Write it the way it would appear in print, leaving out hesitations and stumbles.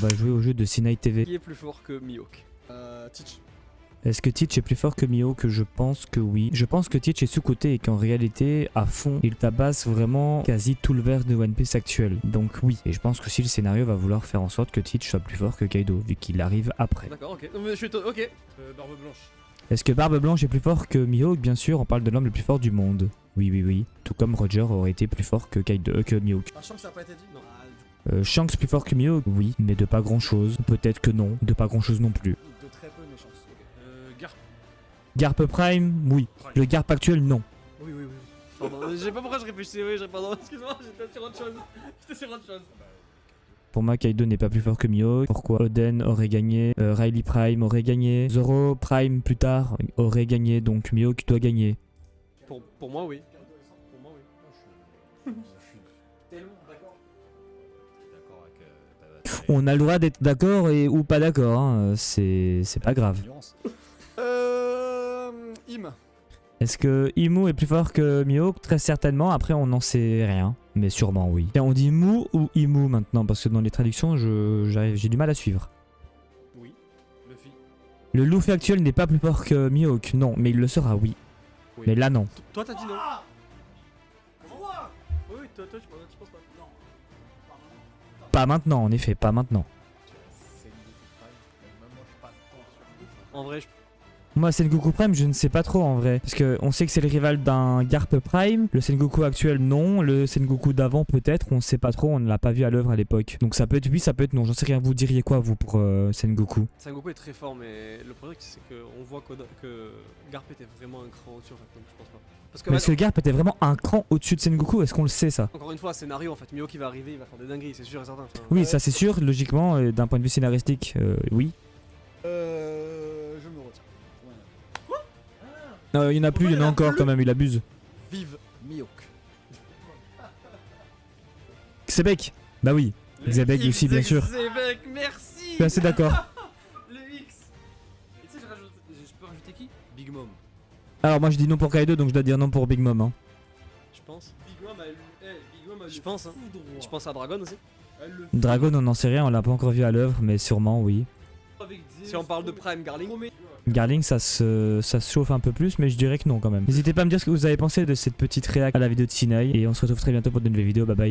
va jouer au jeu de Sinai TV. Qui est plus fort que Mihawk? Teach. Est-ce que Teach est plus fort que Mihawk? Je pense que oui. Je pense que Teach est sous-coté et qu'en réalité, à fond, il tabasse vraiment quasi tout le verre de One Piece actuel. Donc oui. Et je pense que si le scénario va vouloir faire en sorte que Teach soit plus fort que Kaido, vu qu'il arrive après. D'accord, ok. Non, mais je suis ok. Barbe blanche. Est-ce que Barbe Blanche est plus fort que Mihawk? Bien sûr, on parle de l'homme le plus fort du monde. Oui, oui, oui. Tout comme Roger aurait été plus fort que que Mihawk. Ah, je sens que ça n'a pas été dit. Non. Shanks plus fort que Mihawk? Oui, mais de pas grand chose. Peut-être que non, de pas grand chose non plus. De très peu de méchance. Garp. Garp Prime? Oui. Le Garp actuel? Non. Oui. Pardon, je sais pas pourquoi je réfléchissais, pardon, excuse-moi, j'étais sur autre chose. Pour moi, Kaido n'est pas plus fort que Mihawk. Pourquoi Oden aurait gagné, Riley Prime aurait gagné, Zoro Prime plus tard aurait gagné, donc Mihawk doit gagner. Pour moi, oui. On a le droit d'être d'accord ou pas d'accord, hein. C'est pas grave. Im. Est-ce que Imu est plus fort que Mihawk? Très certainement, après on n'en sait rien, mais sûrement oui. Et on dit Mu ou Imu maintenant, parce que dans les traductions j'ai du mal à suivre. Oui. Luffy. Le Luffy actuel n'est pas plus fort que Mihawk, non, mais il le sera, oui. Oui. Mais là non. Toi t'as dit non. Oui, toi tu penses pas. Non. Pas maintenant, en effet, pas maintenant. En vrai, Moi, Sengoku Prime, je ne sais pas trop en vrai. Parce que on sait que c'est le rival d'un Garp Prime. Le Sengoku actuel, non. Le Sengoku d'avant, peut-être. On sait pas trop. On ne l'a pas vu à l'œuvre à l'époque. Donc ça peut être oui, ça peut être non. J'en sais rien. Vous diriez quoi, vous, pour Sengoku? Sengoku est très fort, mais le problème c'est qu'on voit que Garp était vraiment un cran au-dessus en fait, donc je pense pas. Parce que, Mais est-ce que Garp était vraiment un cran au-dessus de Sengoku? Est-ce qu'on le sait ça? encore une fois, scénario en fait, Mihawk qui va arriver, il va faire des dingueries, c'est sûr et certain. Enfin, Oui, ça c'est sûr. Logiquement, d'un point de vue scénaristique, oui. Je me retiens. Il y en a plus, il y en a encore quand même. Il abuse. Vive Mihawk. Xebek. Bah oui. Xebek aussi, bien sûr. Xebek, merci. Je suis assez d'accord. Le X. Et tu sais, je peux rajouter qui? Big Mom. Alors moi je dis non pour Kaido, donc je dois dire non pour Big Mom. Hein. Je pense. Big Mom je pense, hein. Je pense à Dragon aussi. Dragon, on n'en sait rien. On l'a pas encore vu à l'œuvre, mais sûrement oui. Si on parle de Prime Garling. Garling, ça se chauffe un peu plus, mais je dirais que non quand même. N'hésitez pas à me dire ce que vous avez pensé de cette petite réac à la vidéo de Sinai, et on se retrouve très bientôt pour de nouvelles vidéos. Bye bye.